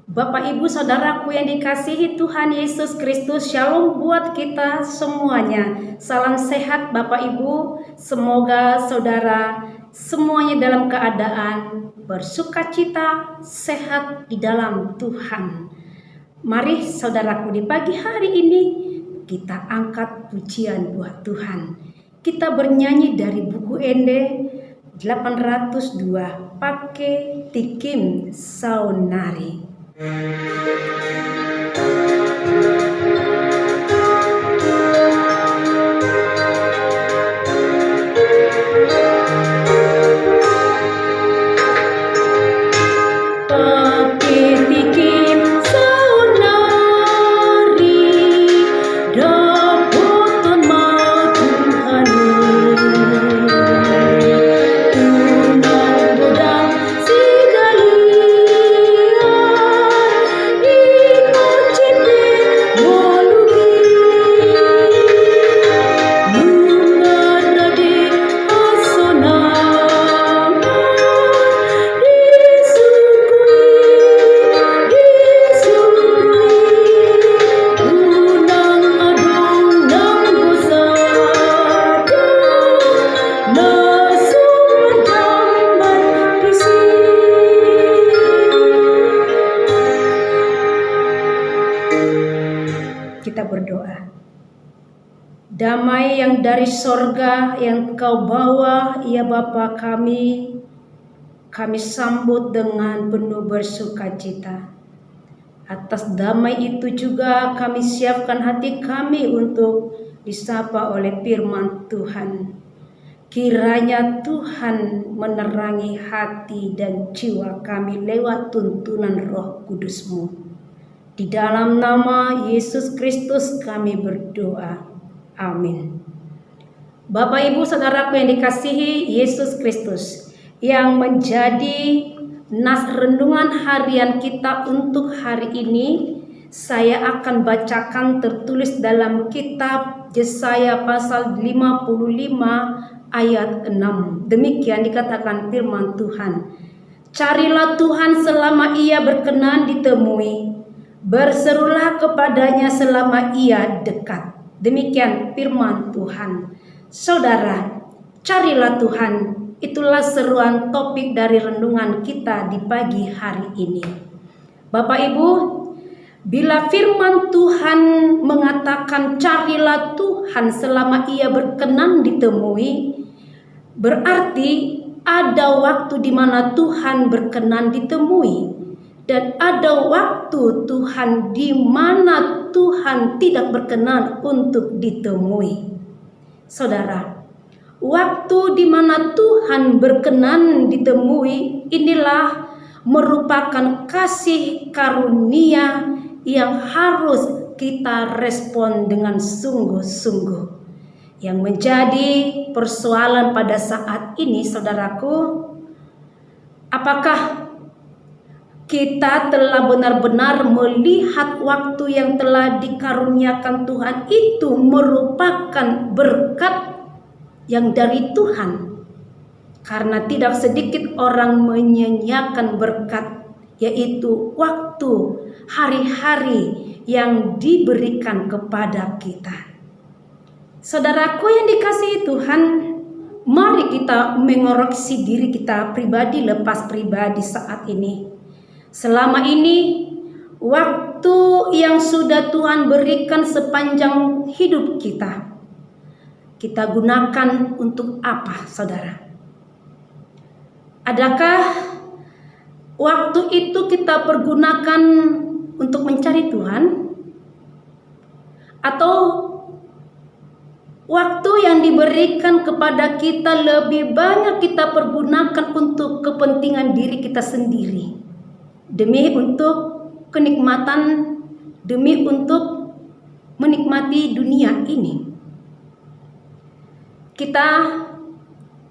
Bapak, Ibu, Saudaraku yang dikasihi Tuhan Yesus Kristus, Shalom buat kita semuanya. Salam sehat Bapak Ibu, semoga saudara semuanya dalam keadaan bersukacita, sehat di dalam Tuhan. Mari saudaraku, di pagi hari ini kita angkat pujian buat Tuhan. Kita bernyanyi dari buku Ende 802, Pakai Tikim Saunari. Kita berdoa. Damai yang dari sorga yang Kau bawa, ya Bapa kami sambut dengan penuh bersukacita. Atas damai itu juga kami siapkan hati kami untuk disapa oleh firman Tuhan. Kiranya Tuhan menerangi hati dan jiwa kami lewat tuntunan Roh Kudus-Mu. Di dalam nama Yesus Kristus kami berdoa. Amin. Bapak, Ibu, Saudaraku yang dikasihi Yesus Kristus, yang menjadi nas renungan harian kita untuk hari ini, saya akan bacakan tertulis dalam kitab Yesaya pasal 55 ayat 6. Demikian dikatakan firman Tuhan. Carilah Tuhan selama Ia berkenan ditemui. Berserulah kepadanya selama Ia dekat. Demikian firman Tuhan. Saudara, carilah Tuhan. Itulah seruan topik dari renungan kita di pagi hari ini. Bapak Ibu, bila firman Tuhan mengatakan carilah Tuhan selama Ia berkenan ditemui, berarti ada waktu di mana Tuhan berkenan ditemui. Dan ada waktu Tuhan di mana Tuhan tidak berkenan untuk ditemui. Saudara, waktu di mana Tuhan berkenan ditemui inilah merupakan kasih karunia yang harus kita respon dengan sungguh-sungguh. Yang menjadi persoalan pada saat ini, saudaraku, apakah kita telah benar-benar melihat waktu yang telah dikaruniakan Tuhan itu merupakan berkat yang dari Tuhan? Karena tidak sedikit orang menyanyiakan berkat, yaitu waktu, hari-hari yang diberikan kepada kita. Saudaraku yang dikasihi Tuhan, mari kita mengoreksi diri kita pribadi lepas pribadi saat ini. Selama ini, waktu yang sudah Tuhan berikan sepanjang hidup kita gunakan untuk apa, saudara? Adakah waktu itu kita pergunakan untuk mencari Tuhan? Atau waktu yang diberikan kepada kita lebih banyak kita pergunakan untuk kepentingan diri kita sendiri? Demi untuk kenikmatan, demi untuk menikmati dunia ini. Kita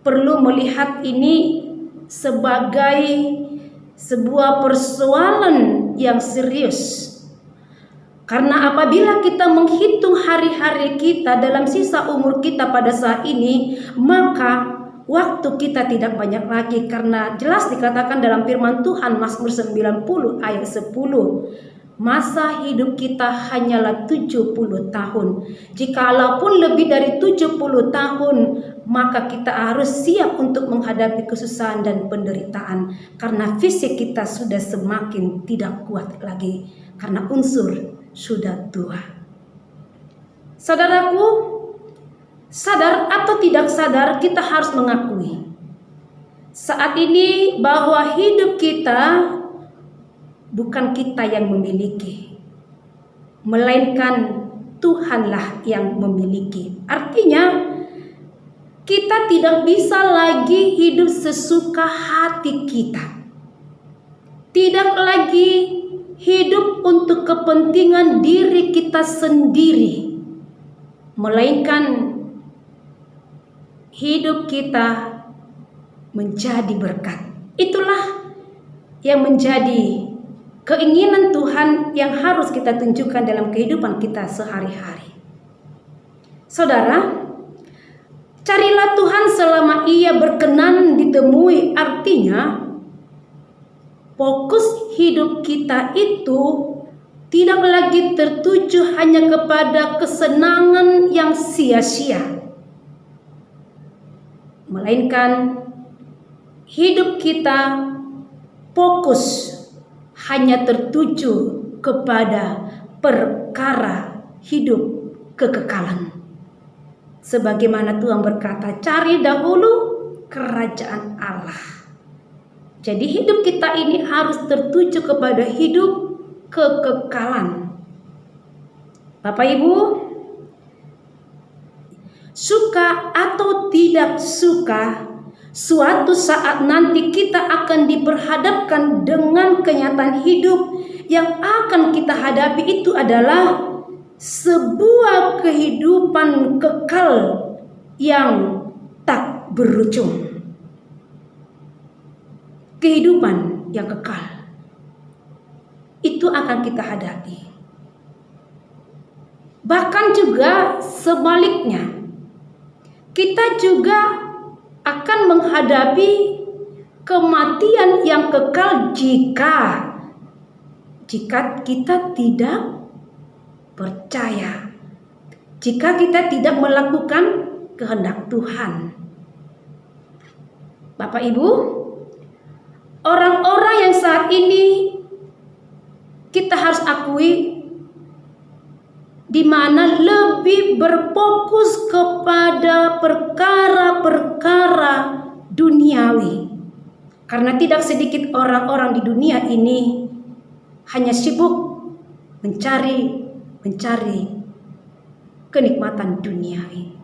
perlu melihat ini sebagai sebuah persoalan yang serius. Karena apabila kita menghitung hari-hari kita dalam sisa umur kita pada saat ini, maka waktu kita tidak banyak lagi, karena jelas dikatakan dalam firman Tuhan Mazmur 90 ayat 10, masa hidup kita hanyalah 70 tahun. Jikalaupun lebih dari 70 tahun, maka kita harus siap untuk menghadapi kesusahan dan penderitaan, karena fisik kita sudah semakin tidak kuat lagi, karena unsur sudah tua. Saudaraku, sadar atau tidak sadar, kita harus mengakui saat ini bahwa hidup kita bukan kita yang memiliki, melainkan Tuhanlah yang memiliki. Artinya kita tidak bisa lagi hidup sesuka hati kita, tidak lagi hidup untuk kepentingan diri kita sendiri, melainkan hidup kita menjadi berkat. Itulah yang menjadi keinginan Tuhan yang harus kita tunjukkan dalam kehidupan kita sehari-hari. Saudara, carilah Tuhan selama Ia berkenan ditemui. Artinya fokus hidup kita itu tidak lagi tertuju hanya kepada kesenangan yang sia-sia, melainkan hidup kita fokus hanya tertuju kepada perkara hidup kekekalan. Sebagaimana Tuhan berkata, cari dahulu kerajaan Allah. Jadi hidup kita ini harus tertuju kepada hidup kekekalan. Bapak Ibu, suka atau tidak suka, suatu saat nanti kita akan diperhadapkan dengan kenyataan hidup. Yang akan kita hadapi itu adalah sebuah kehidupan kekal yang tak berujung. Kehidupan yang kekal itu akan kita hadapi. Bahkan juga sebaliknya, kita juga akan menghadapi kematian yang kekal jika kita tidak percaya, jika kita tidak melakukan kehendak Tuhan. Bapak Ibu, orang-orang yang saat ini kita harus akui di mana lebih berfokus kepada perkara-perkara duniawi. Karena tidak sedikit orang-orang di dunia ini hanya sibuk mencari kenikmatan duniawi.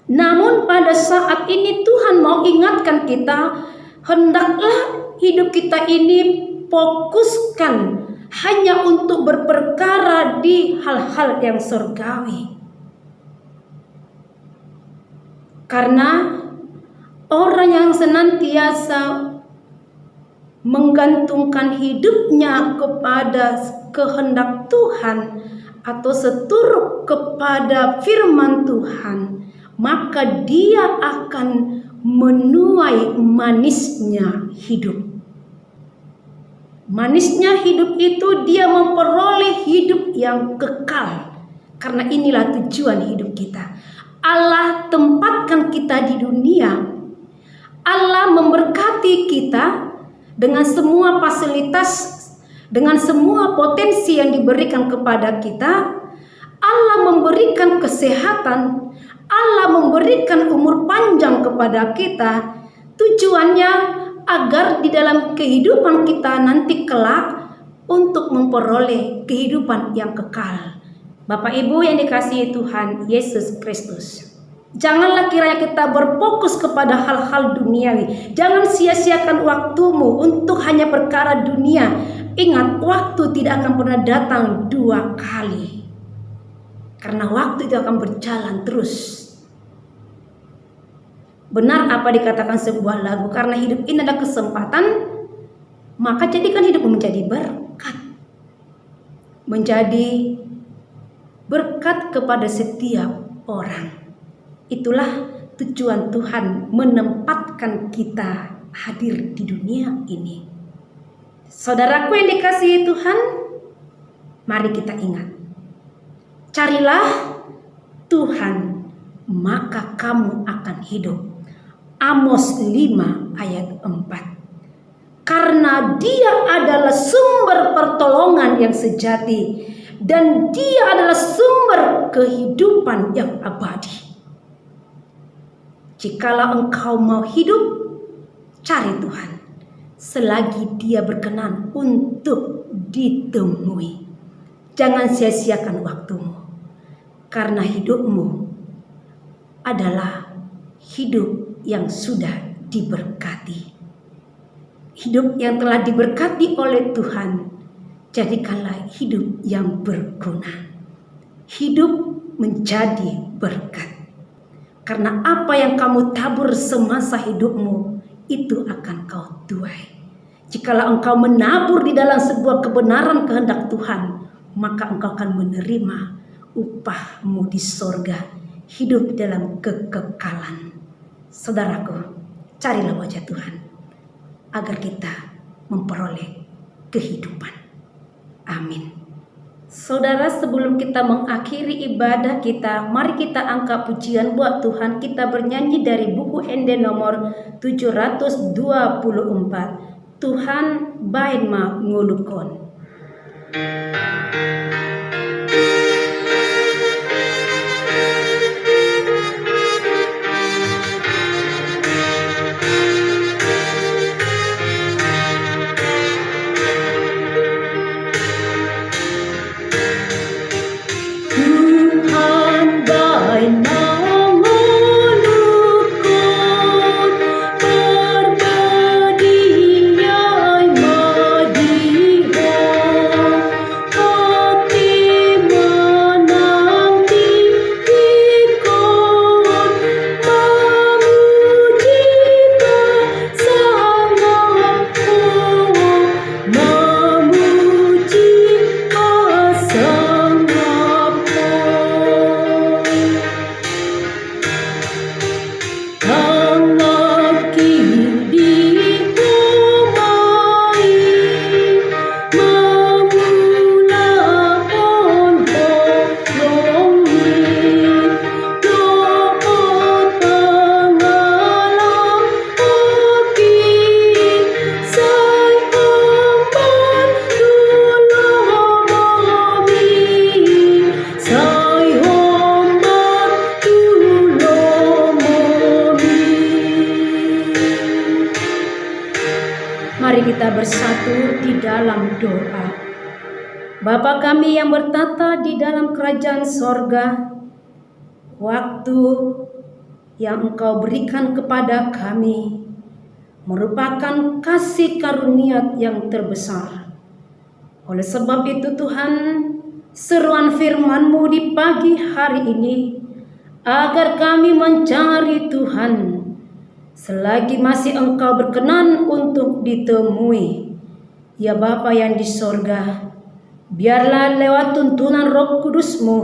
Namun pada saat ini Tuhan mau ingatkan kita, hendaklah hidup kita ini fokuskan hanya untuk berperkara di hal-hal yang surgawi. Karena orang yang senantiasa menggantungkan hidupnya kepada kehendak Tuhan atau seturut kepada firman Tuhan, maka dia akan menuai manisnya hidup. Manisnya hidup itu dia memperoleh hidup yang kekal. Karena inilah tujuan hidup kita. Allah tempatkan kita di dunia. Allah memberkati kita dengan semua fasilitas, dengan semua potensi yang diberikan kepada kita. Allah memberikan kesehatan, Allah memberikan umur panjang kepada kita. Tujuannya agar di dalam kehidupan kita nanti kelak untuk memperoleh kehidupan yang kekal. Bapak Ibu yang dikasihi Tuhan Yesus Kristus, janganlah kiranya kita berfokus kepada hal-hal duniawi. Jangan sia-siakan waktumu untuk hanya perkara dunia. Ingat, waktu tidak akan pernah datang dua kali, karena waktu itu akan berjalan terus. Benar apa dikatakan sebuah lagu, karena hidup ini adalah kesempatan, maka jadikan hidupmu menjadi berkat. Menjadi berkat kepada setiap orang. Itulah tujuan Tuhan menempatkan kita hadir di dunia ini. Saudaraku yang dikasihi Tuhan, mari kita ingat, carilah Tuhan, maka kamu akan hidup. Amos 5 ayat 4. Karena Dia adalah sumber pertolongan yang sejati, dan Dia adalah sumber kehidupan yang abadi. Jikalau engkau mau hidup, cari Tuhan selagi Dia berkenan untuk ditemui. Jangan sia-siakan waktumu, karena hidupmu adalah hidup yang sudah diberkati. Hidup yang telah diberkati oleh Tuhan, jadikanlah hidup yang berguna. Hidup menjadi berkat. Karena apa yang kamu tabur semasa hidupmu, itu akan kau tuai. Jikalau engkau menabur di dalam sebuah kebenaran kehendak Tuhan, maka engkau akan menerima upahmu di sorga, hidup dalam kekekalan. Saudaraku, carilah wajah Tuhan agar kita memperoleh kehidupan. Amin. Saudara, sebelum kita mengakhiri ibadah kita, mari kita angkat pujian buat Tuhan. Kita bernyanyi dari buku Ende nomor 724. Tuhan bain ma ngulukon. Mari kita bersatu di dalam doa. Bapa kami yang bertata di dalam kerajaan sorga, waktu yang Engkau berikan kepada kami merupakan kasih karunia yang terbesar. Oleh sebab itu Tuhan, seruan firman-Mu di pagi hari ini, agar kami mencari Tuhan, selagi masih Engkau berkenan untuk ditemui. Ya Bapa yang di sorga, biarlah lewat tuntunan Roh Kudus-Mu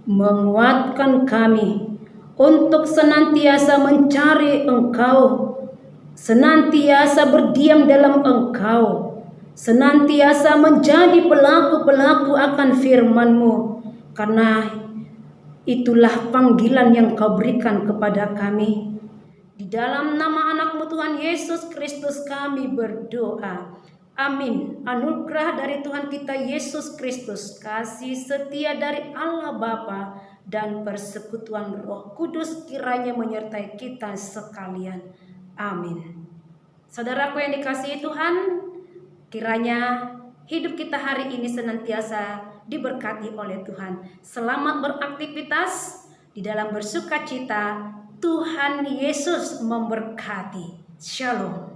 menguatkan kami untuk senantiasa mencari Engkau, senantiasa berdiam dalam Engkau, senantiasa menjadi pelaku-pelaku akan firman-Mu, karena itulah panggilan yang Kau berikan kepada kami. Di dalam nama anak-Mu Tuhan Yesus Kristus kami berdoa. Amin. Anugerah dari Tuhan kita Yesus Kristus, kasih setia dari Allah Bapa, dan persekutuan Roh Kudus kiranya menyertai kita sekalian. Amin. Saudaraku yang dikasihi Tuhan, kiranya hidup kita hari ini senantiasa diberkati oleh Tuhan. Selamat beraktivitas di dalam bersukacita. Tuhan Yesus memberkati. Shalom.